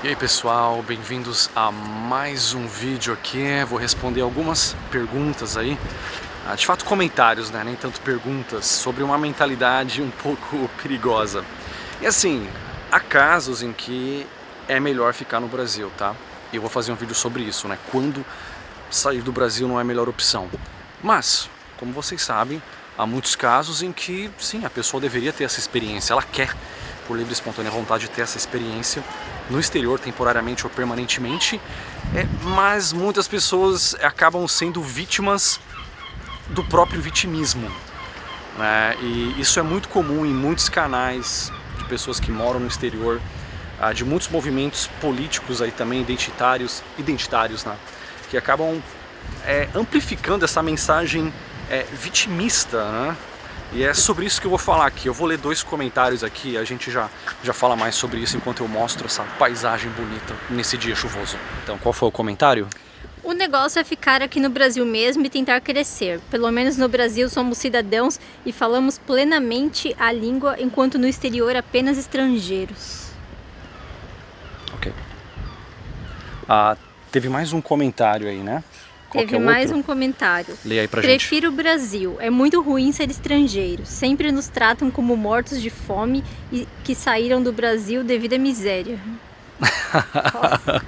E aí pessoal, bem-vindos a mais um vídeo aqui. Vou responder algumas perguntas aí, de fato comentários, né? Nem tanto perguntas, sobre uma mentalidade um pouco perigosa. E assim, há casos em que é melhor ficar no Brasil, tá? E eu vou fazer um vídeo sobre isso, né? Quando sair do Brasil não é a melhor opção. Mas, como vocês sabem, há muitos casos em que, sim, a pessoa deveria ter essa experiência, ela quer, por livre e espontânea vontade, ter essa experiência no exterior, temporariamente ou permanentemente, mas muitas pessoas acabam sendo vítimas do próprio vitimismo, né? E isso é muito comum em muitos canais de pessoas que moram no exterior, de muitos movimentos políticos aí também, identitários, né? Que acabam amplificando essa mensagem vitimista, né? E é sobre isso que eu vou falar aqui. Eu vou ler dois comentários aqui, a gente já fala mais sobre isso enquanto eu mostro essa paisagem bonita nesse dia chuvoso. Então, qual foi o comentário? O negócio é ficar aqui no Brasil mesmo e tentar crescer. Pelo menos no Brasil somos cidadãos e falamos plenamente a língua, enquanto no exterior apenas estrangeiros. Ok. Teve mais um comentário aí, né? Teve mais um comentário. Leia aí pra gente. Prefiro o Brasil. É muito ruim ser estrangeiro. Sempre nos tratam como mortos de fome e que saíram do Brasil devido à miséria. Nossa,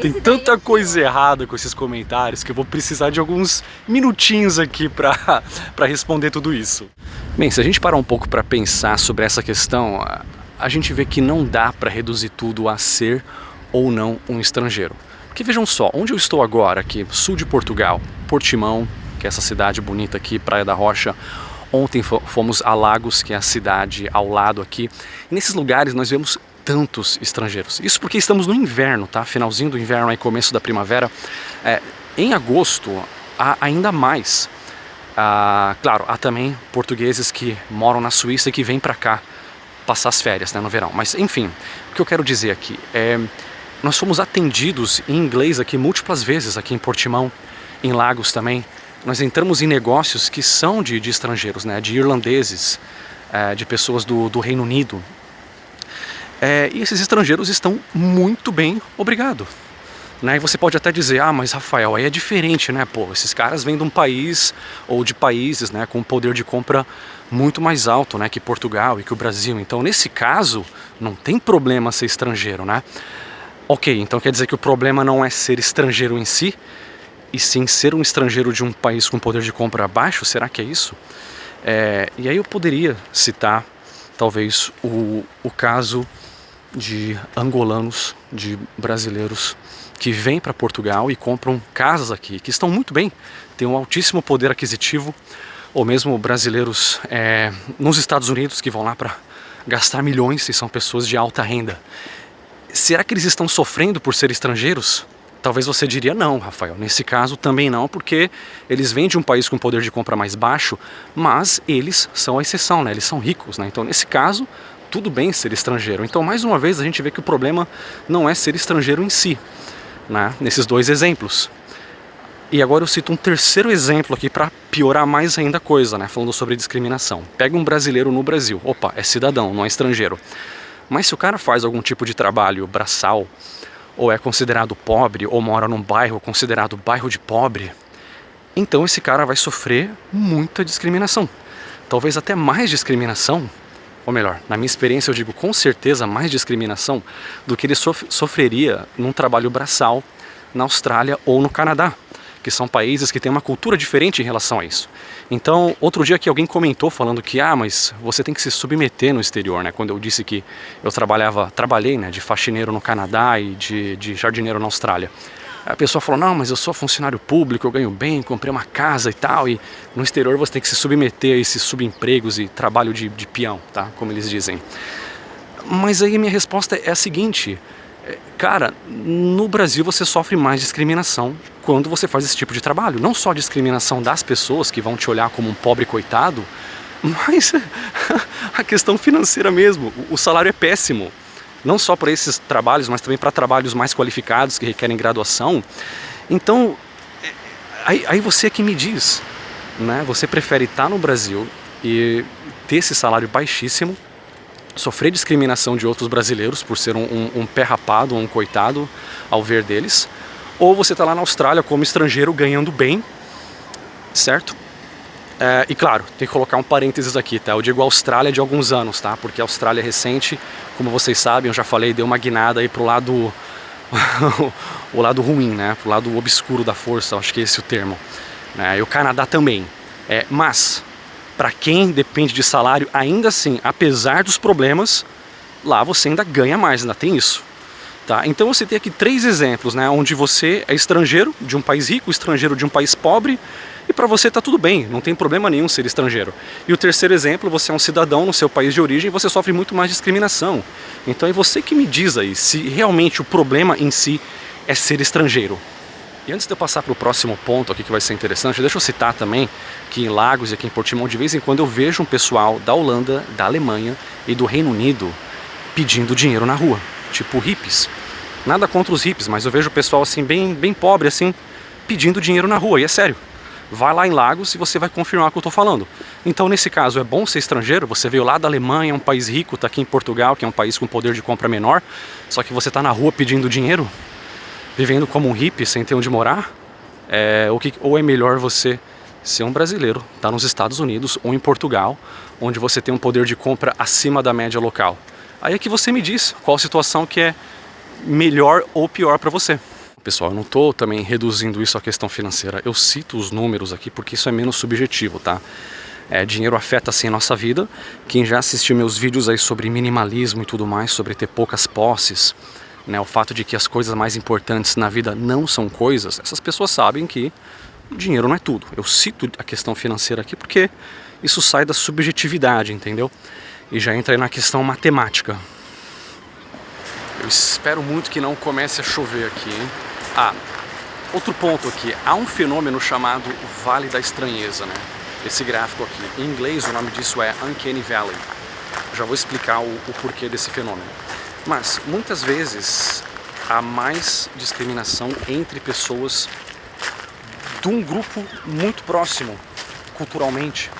tem tanta coisa errada com esses comentários que eu vou precisar de alguns minutinhos aqui pra responder tudo isso. Bem, se a gente parar um pouco pra pensar sobre essa questão, a gente vê que não dá pra reduzir tudo a ser ou não um estrangeiro. Porque vejam só, onde eu estou agora, aqui, sul de Portugal, Portimão, que é essa cidade bonita aqui, Praia da Rocha. Ontem fomos a Lagos, que é a cidade ao lado aqui. E nesses lugares nós vemos tantos estrangeiros. Isso porque estamos no inverno, tá? Finalzinho do inverno, aí começo da primavera. Em agosto, há ainda mais. Claro, há também portugueses que moram na Suíça e que vêm para cá passar as férias, né, no verão. Mas, enfim, o que eu quero dizer aqui é... Nós fomos atendidos em inglês aqui múltiplas vezes, aqui em Portimão, em Lagos também. Nós entramos em negócios que são de estrangeiros, né? De irlandeses, de pessoas do Reino Unido. E esses estrangeiros estão muito bem, obrigado. Né? E você pode até dizer, mas Rafael, aí é diferente, né? Pô, esses caras vêm de um país, ou de países, né, com um poder de compra muito mais alto, né, que Portugal e que o Brasil. Então, nesse caso, não tem problema ser estrangeiro, né? Ok, então quer dizer que o problema não é ser estrangeiro em si, e sim ser um estrangeiro de um país com poder de compra baixo? Será que é isso? E aí eu poderia citar, talvez, o caso de angolanos, de brasileiros que vêm para Portugal e compram casas aqui, que estão muito bem, têm um altíssimo poder aquisitivo, ou mesmo brasileiros nos Estados Unidos que vão lá para gastar milhões e são pessoas de alta renda. Será que eles estão sofrendo por ser estrangeiros? Talvez você diria não, Rafael. Nesse caso também não, porque eles vêm de um país com poder de compra mais baixo, mas eles são a exceção, né? Eles são ricos, né? Então, nesse caso, tudo bem ser estrangeiro. Então, mais uma vez, a gente vê que o problema não é ser estrangeiro em si, né? Nesses dois exemplos. E agora eu cito um terceiro exemplo aqui para piorar mais ainda a coisa, né? Falando sobre discriminação. Pega um brasileiro no Brasil. Opa, é cidadão, não é estrangeiro. Mas se o cara faz algum tipo de trabalho braçal, ou é considerado pobre, ou mora num bairro considerado bairro de pobre, então esse cara vai sofrer muita discriminação. Talvez até mais discriminação, ou melhor, na minha experiência eu digo com certeza mais discriminação do que ele sofreria num trabalho braçal na Austrália ou no Canadá, que são países que têm uma cultura diferente em relação a isso. Então, outro dia que alguém comentou falando que, mas você tem que se submeter no exterior, né? Quando eu disse que eu trabalhei, né, de faxineiro no Canadá e de jardineiro na Austrália. A pessoa falou, não, mas eu sou funcionário público, eu ganho bem, comprei uma casa e tal, e no exterior você tem que se submeter a esses subempregos e trabalho de peão, tá? Como eles dizem. Mas aí a minha resposta é a seguinte... Cara, no Brasil você sofre mais discriminação quando você faz esse tipo de trabalho. Não só discriminação das pessoas que vão te olhar como um pobre coitado, mas a questão financeira mesmo. O salário é péssimo. Não só para esses trabalhos, mas também para trabalhos mais qualificados que requerem graduação. Então, aí você é que me diz, né? Você prefere estar no Brasil e ter esse salário baixíssimo, sofrer discriminação de outros brasileiros por ser um pé rapado, um coitado ao ver deles, ou você está lá na Austrália como estrangeiro ganhando bem, certo? E claro, tem que colocar um parênteses aqui, tá? Eu digo Austrália de alguns anos, tá? Porque a Austrália é recente, como vocês sabem, eu já falei, deu uma guinada aí pro lado o lado ruim, né? Pro lado obscuro da força, acho que é esse o termo, né? E o Canadá também. Mas para quem depende de salário, ainda assim, apesar dos problemas, lá você ainda ganha mais, ainda tem isso. Tá? Então você tem aqui 3 exemplos, né, onde você é estrangeiro de um país rico, estrangeiro de um país pobre, e para você tá tudo bem, não tem problema nenhum ser estrangeiro. E o terceiro exemplo, você é um cidadão no seu país de origem e você sofre muito mais discriminação. Então é você que me diz aí se realmente o problema em si é ser estrangeiro. E antes de eu passar para o próximo ponto aqui que vai ser interessante, deixa eu citar também que em Lagos e aqui em Portimão, de vez em quando eu vejo um pessoal da Holanda, da Alemanha e do Reino Unido pedindo dinheiro na rua, tipo hippies. Nada contra os hippies, mas eu vejo o pessoal assim bem pobre assim, pedindo dinheiro na rua, e é sério. Vai lá em Lagos e você vai confirmar o que eu estou falando. Então nesse caso é bom ser estrangeiro, você veio lá da Alemanha, um país rico, está aqui em Portugal, que é um país com poder de compra menor, só que você está na rua pedindo dinheiro, vivendo como um hippie sem ter onde morar, ou é melhor você ser um brasileiro, tá nos Estados Unidos ou em Portugal, onde você tem um poder de compra acima da média local. Aí é que você me diz qual situação que é melhor ou pior para você. Pessoal, eu não estou também reduzindo isso à questão financeira, eu cito os números aqui porque isso é menos subjetivo, tá? Dinheiro afeta sim a nossa vida. Quem já assistiu meus vídeos aí sobre minimalismo e tudo mais, sobre ter poucas posses, né, o fato de que as coisas mais importantes na vida não são coisas, essas pessoas sabem que dinheiro não é tudo. Eu cito a questão financeira aqui porque isso sai da subjetividade, entendeu? E já entra aí na questão matemática. Eu espero muito que não comece a chover aqui, hein? Outro ponto aqui, há um fenômeno chamado Vale da Estranheza, né? Esse gráfico aqui, em inglês o nome disso é Uncanny Valley. Já vou explicar o porquê desse fenômeno. Mas muitas vezes há mais discriminação entre pessoas de um grupo muito próximo culturalmente,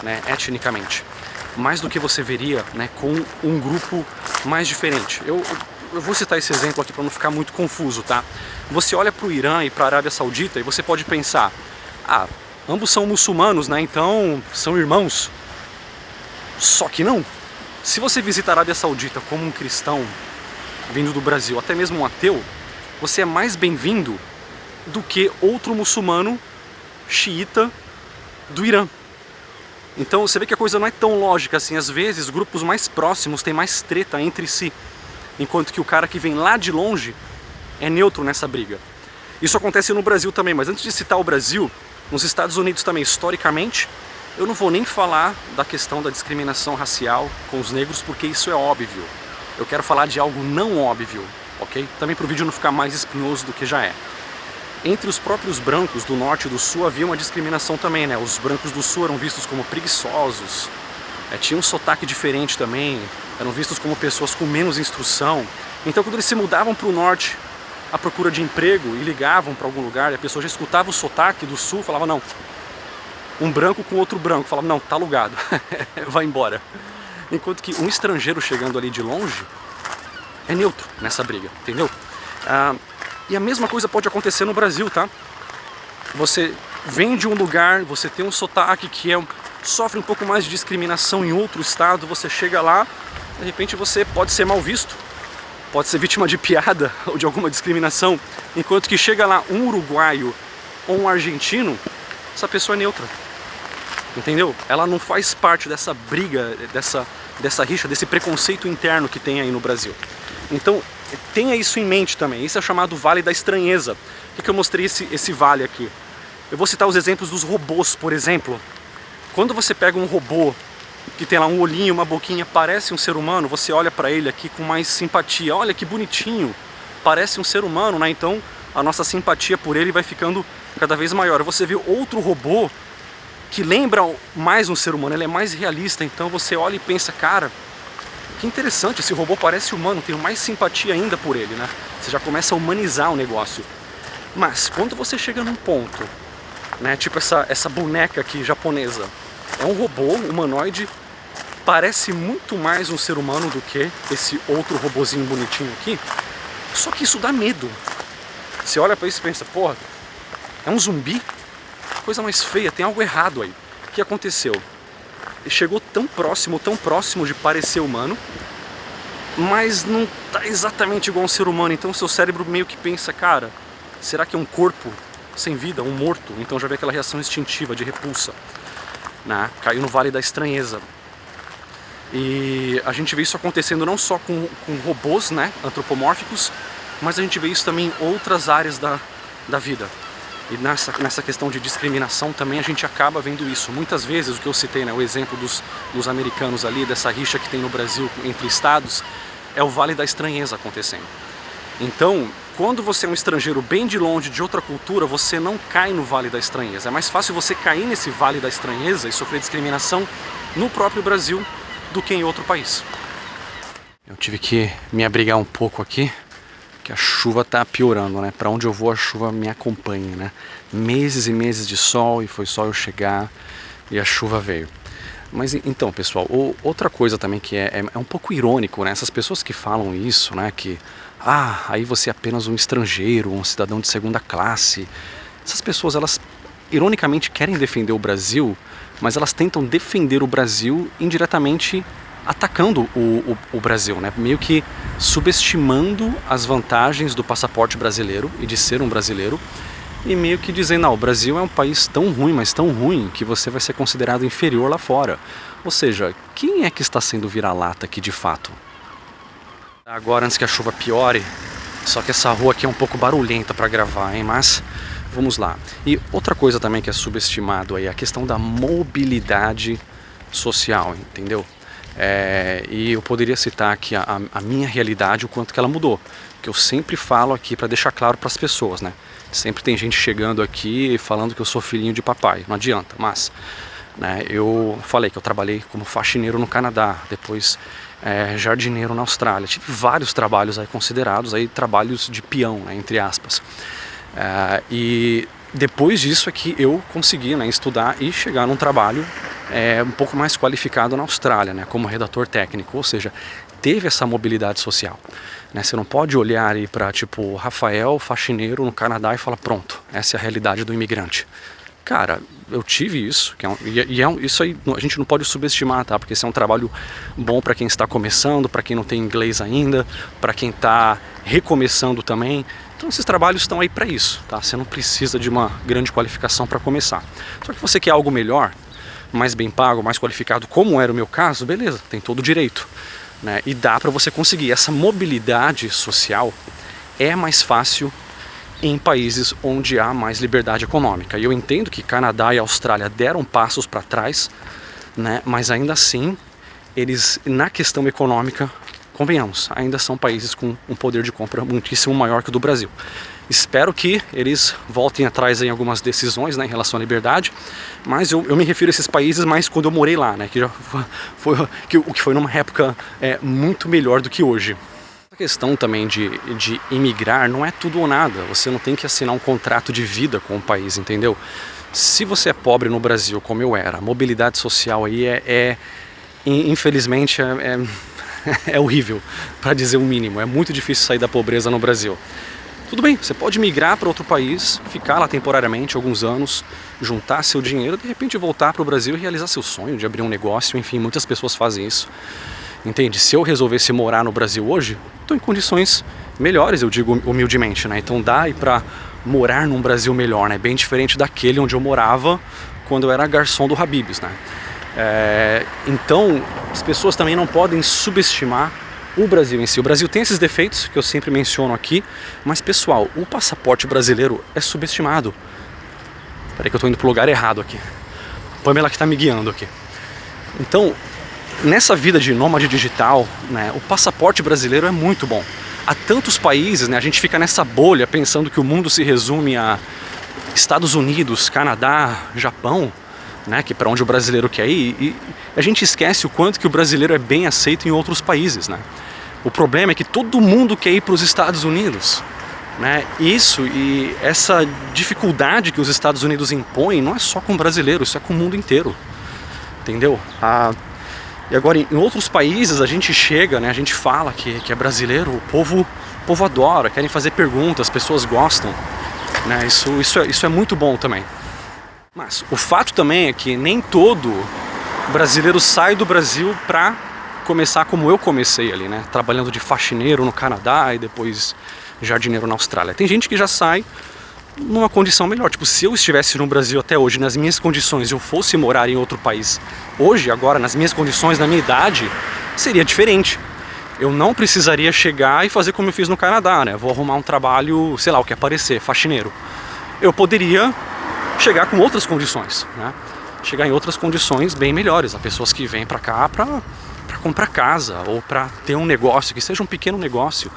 né, etnicamente, mais do que você veria, né, com um grupo mais diferente. Eu vou citar esse exemplo aqui para não ficar muito confuso, tá? Você olha para o Irã e para a Arábia Saudita e você pode pensar, ambos são muçulmanos, né, então são irmãos. Só que não. Se você visita a Arábia Saudita como um cristão vindo do Brasil, até mesmo um ateu, você é mais bem-vindo do que outro muçulmano xiita do Irã. Então você vê que a coisa não é tão lógica assim. Às vezes grupos mais próximos têm mais treta entre si, enquanto que o cara que vem lá de longe é neutro nessa briga. Isso acontece no Brasil também, mas antes de citar o Brasil, nos Estados Unidos também, historicamente, eu não vou nem falar da questão da discriminação racial com os negros, porque isso é óbvio. Eu quero falar de algo não óbvio, ok? Também para o vídeo não ficar mais espinhoso do que já é. Entre os próprios brancos do norte e do sul havia uma discriminação também, né? Os brancos do sul eram vistos como preguiçosos, tinham um sotaque diferente também, eram vistos como pessoas com menos instrução. Então quando eles se mudavam para o norte à procura de emprego e ligavam para algum lugar e a pessoa já escutava o sotaque do sul, falava não. Um branco com outro branco, falava não, tá alugado, vai embora. Enquanto que um estrangeiro chegando ali de longe é neutro nessa briga, entendeu? E a mesma coisa pode acontecer no Brasil, tá? Você vem de um lugar, você tem um sotaque que sofre um pouco mais de discriminação em outro estado, você chega lá, de repente você pode ser mal visto, pode ser vítima de piada ou de alguma discriminação, enquanto que chega lá um uruguaio ou um argentino, essa pessoa é neutra, entendeu? Ela não faz parte dessa briga, dessa rixa, desse preconceito interno que tem aí no Brasil. Então tenha isso em mente também. Isso é chamado Vale da Estranheza. Por que eu mostrei esse vale aqui? Eu vou citar os exemplos dos robôs, por exemplo. Quando você pega um robô que tem lá um olhinho, uma boquinha, parece um ser humano, você olha para ele aqui com mais simpatia. Olha que bonitinho, parece um ser humano, né? Então a nossa simpatia por ele vai ficando cada vez maior. Você vê outro robô que lembra mais um ser humano, ele é mais realista, então você olha e pensa, cara, que interessante, esse robô parece humano, tenho mais simpatia ainda por ele, né? Você já começa a humanizar o negócio. Mas quando você chega num ponto, né, tipo essa boneca aqui japonesa, é um robô humanoide parece muito mais um ser humano do que esse outro robozinho bonitinho aqui. Só que isso dá medo. Você olha pra isso e pensa, porra, é um zumbi? Coisa mais feia, tem algo errado aí. O que aconteceu? Ele chegou tão próximo de parecer humano, mas não tá exatamente igual a um ser humano. Então seu cérebro meio que pensa, cara, será que é um corpo sem vida, um morto? Então já vê aquela reação instintiva de repulsa, né? Caiu no Vale da Estranheza. E a gente vê isso acontecendo não só com robôs, né, antropomórficos, mas a gente vê isso também em outras áreas da vida. E nessa questão de discriminação também a gente acaba vendo isso. Muitas vezes, o que eu citei, né, o exemplo dos americanos ali, dessa rixa que tem no Brasil entre estados, é o Vale da Estranheza acontecendo. Então, quando você é um estrangeiro bem de longe de outra cultura, você não cai no Vale da Estranheza. É mais fácil você cair nesse Vale da Estranheza e sofrer discriminação no próprio Brasil do que em outro país. Eu tive que me abrigar um pouco aqui, que a chuva tá piorando, né? Para onde eu vou a chuva me acompanha, né? Meses e meses de sol e foi só eu chegar e a chuva veio. Mas então, pessoal, outra coisa também que é um pouco irônico, né? Essas pessoas que falam isso, né? Que, aí você é apenas um estrangeiro, um cidadão de segunda classe. Essas pessoas, elas ironicamente querem defender o Brasil, mas elas tentam defender o Brasil indiretamente atacando o Brasil, né? Meio que subestimando as vantagens do passaporte brasileiro e de ser um brasileiro, e meio que dizendo, não, o Brasil é um país tão ruim, mas tão ruim, que você vai ser considerado inferior lá fora. Ou seja, quem é que está sendo vira-lata aqui de fato? Agora, antes que a chuva piore, só que essa rua aqui é um pouco barulhenta para gravar, hein? Mas vamos lá. E outra coisa também que é subestimado aí é a questão da mobilidade social, entendeu? E eu poderia citar aqui a minha realidade, o quanto que ela mudou, que eu sempre falo aqui para deixar claro para as pessoas, né? Sempre tem gente chegando aqui falando que eu sou filhinho de papai, não adianta, mas, né, eu falei que eu trabalhei como faxineiro no Canadá, depois jardineiro na Austrália, tive vários trabalhos aí considerados aí trabalhos de peão, né, entre aspas, e depois disso é que eu consegui, né, estudar e chegar num trabalho um pouco mais qualificado na Austrália, né, como redator técnico, ou seja, teve essa mobilidade social, né? Você não pode olhar aí para tipo Rafael, faxineiro no Canadá e falar pronto, essa é a realidade do imigrante. Cara, eu tive isso, isso aí a gente não pode subestimar, tá? Porque esse é um trabalho bom para quem está começando, para quem não tem inglês ainda, para quem está recomeçando também. Então esses trabalhos estão aí para isso, tá? Você não precisa de uma grande qualificação para começar. Só que você quer algo melhor, mais bem pago, mais qualificado, como era o meu caso, beleza, tem todo o direito, né? E dá para você conseguir. Essa mobilidade social é mais fácil em países onde há mais liberdade econômica. E eu entendo que Canadá e Austrália deram passos para trás, né? Mas ainda assim, eles, na questão econômica, convenhamos, ainda são países com um poder de compra muitíssimo maior que o do Brasil. Espero que eles voltem atrás em algumas decisões, né, em relação à liberdade, mas eu me refiro a esses países mais quando eu morei lá, né, que já foi o que foi numa época muito melhor do que hoje. A questão também de imigrar não é tudo ou nada, você não tem que assinar um contrato de vida com o país, entendeu? Se você é pobre no Brasil, como eu era, a mobilidade social aí infelizmente é horrível, para dizer o mínimo, é muito difícil sair da pobreza no Brasil. Tudo bem, você pode migrar para outro país, ficar lá temporariamente, alguns anos, juntar seu dinheiro, de repente voltar para o Brasil e realizar seu sonho de abrir um negócio, enfim, muitas pessoas fazem isso. Entende? Se eu resolvesse morar no Brasil hoje, estou em condições melhores, eu digo humildemente, né? Então dá aí para morar num Brasil melhor, né? Bem diferente daquele onde eu morava quando eu era garçom do Habib's, né? Então, as pessoas também não podem subestimar o Brasil em si. O Brasil tem esses defeitos que eu sempre menciono aqui, mas pessoal, o passaporte brasileiro é subestimado. Peraí que eu estou indo para o lugar errado aqui. Pamela que está me guiando aqui. Então, nessa vida de nômade digital, né, o passaporte brasileiro é muito bom. Há tantos países, né, a gente fica nessa bolha pensando que o mundo se resume a Estados Unidos, Canadá, Japão, né, que é para onde o brasileiro quer ir, e a gente esquece o quanto que o brasileiro é bem aceito em outros países, né? O problema é que todo mundo quer ir para os Estados Unidos, né? Isso e essa dificuldade que os Estados Unidos impõem não é só com o brasileiro, isso é com o mundo inteiro, entendeu? E agora em outros países a gente chega, né, a gente fala que é brasileiro, o povo adora, querem fazer perguntas, as pessoas gostam, né, isso é muito bom também. Mas o fato também é que nem todo brasileiro sai do Brasil pra começar como eu comecei ali, né, trabalhando de faxineiro no Canadá e depois jardineiro na Austrália. Tem gente que já sai numa condição melhor. Tipo, se eu estivesse no Brasil até hoje, nas minhas condições, eu fosse morar em outro país hoje, agora, nas minhas condições, na minha idade, seria diferente. Eu não precisaria chegar e fazer como eu fiz no Canadá, né? Vou arrumar um trabalho, sei lá, o que aparecer, faxineiro. Eu poderia chegar com outras condições, né? Chegar em outras condições bem melhores. Há pessoas que vêm pra cá pra comprar casa ou pra ter um negócio, que seja um pequeno negócio,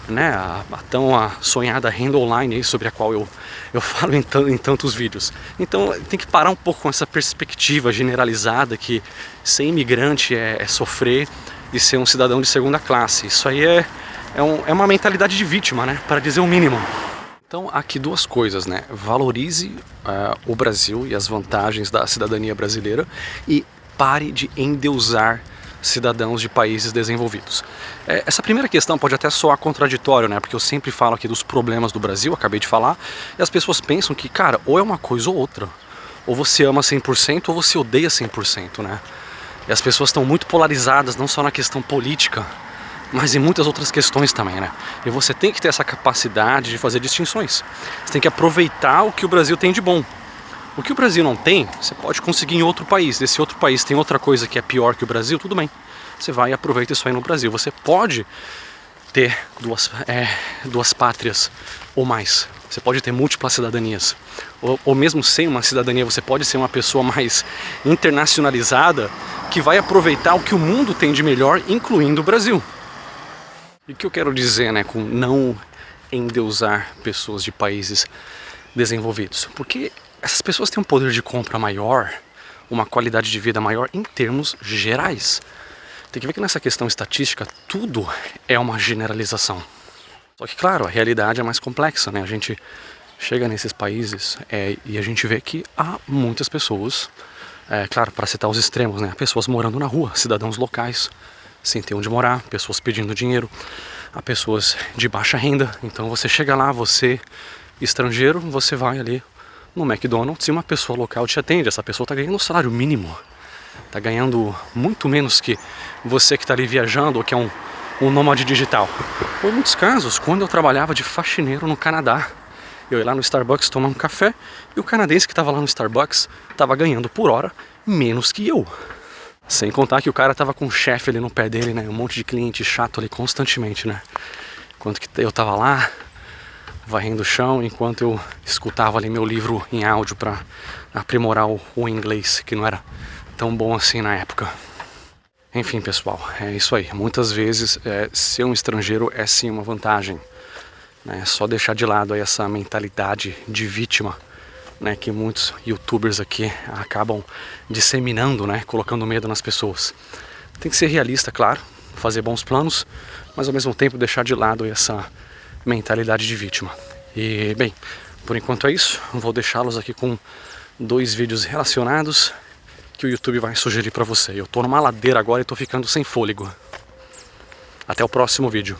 né, a tão sonhada renda online aí, sobre a qual eu falo em tantos vídeos. Então tem que parar um pouco com essa perspectiva generalizada que ser imigrante é sofrer e ser um cidadão de segunda classe. Isso aí é uma mentalidade de vítima, né, para dizer o mínimo. Então aqui duas coisas, né, valorize o Brasil e as vantagens da cidadania brasileira e pare de endeusar cidadãos de países desenvolvidos. Essa primeira questão pode até soar contraditório, né? Porque eu sempre falo aqui dos problemas do Brasil, acabei de falar, e as pessoas pensam que, cara, ou é uma coisa ou outra. Ou você ama 100% ou você odeia 100%, né? E as pessoas estão muito polarizadas, não só na questão política, mas em muitas outras questões também, né? E você tem que ter essa capacidade de fazer distinções. Você tem que aproveitar o que o Brasil tem de bom. O que o Brasil não tem, você pode conseguir em outro país. Esse outro país tem outra coisa que é pior que o Brasil, tudo bem. Você vai e aproveita isso aí no Brasil. Você pode ter duas pátrias ou mais. Você pode ter múltiplas cidadanias. Ou mesmo sem uma cidadania, você pode ser uma pessoa mais internacionalizada que vai aproveitar o que o mundo tem de melhor, incluindo o Brasil. E o que eu quero dizer, né, com não endeusar pessoas de países desenvolvidos? Porque essas pessoas têm um poder de compra maior, uma qualidade de vida maior em termos gerais. Tem que ver que nessa questão estatística tudo é uma generalização. Só que, claro, a realidade é mais complexa, né? A gente chega nesses países e a gente vê que há muitas pessoas, claro, para citar os extremos, né? Pessoas morando na rua, cidadãos locais, sem ter onde morar, pessoas pedindo dinheiro, há pessoas de baixa renda. Então você chega lá, você estrangeiro, você vai ali no McDonald's e uma pessoa local te atende. Essa pessoa está ganhando um salário mínimo, está ganhando muito menos que você que está ali viajando ou que é um nômade digital. Ou em muitos casos, quando eu trabalhava de faxineiro no Canadá, eu ia lá no Starbucks tomar um café e o canadense que estava lá no Starbucks estava ganhando por hora menos que eu. Sem contar que o cara estava com um chefe ali no pé dele, né? Um monte de cliente chato ali constantemente, né? Enquanto que eu estava lá varrendo o chão, enquanto eu escutava ali meu livro em áudio para aprimorar o inglês, que não era tão bom assim na época. Enfim, pessoal, é isso aí. Muitas vezes ser um estrangeiro é sim uma vantagem, né? É só deixar de lado aí essa mentalidade de vítima, né, que muitos youtubers aqui acabam disseminando, né, colocando medo nas pessoas. Tem que ser realista, claro, fazer bons planos, mas ao mesmo tempo deixar de lado essa mentalidade de vítima. E bem, por enquanto é isso. Vou deixá-los aqui com 2 vídeos relacionados que o YouTube vai sugerir para você. Eu tô numa ladeira agora e tô ficando sem fôlego. Até o próximo vídeo.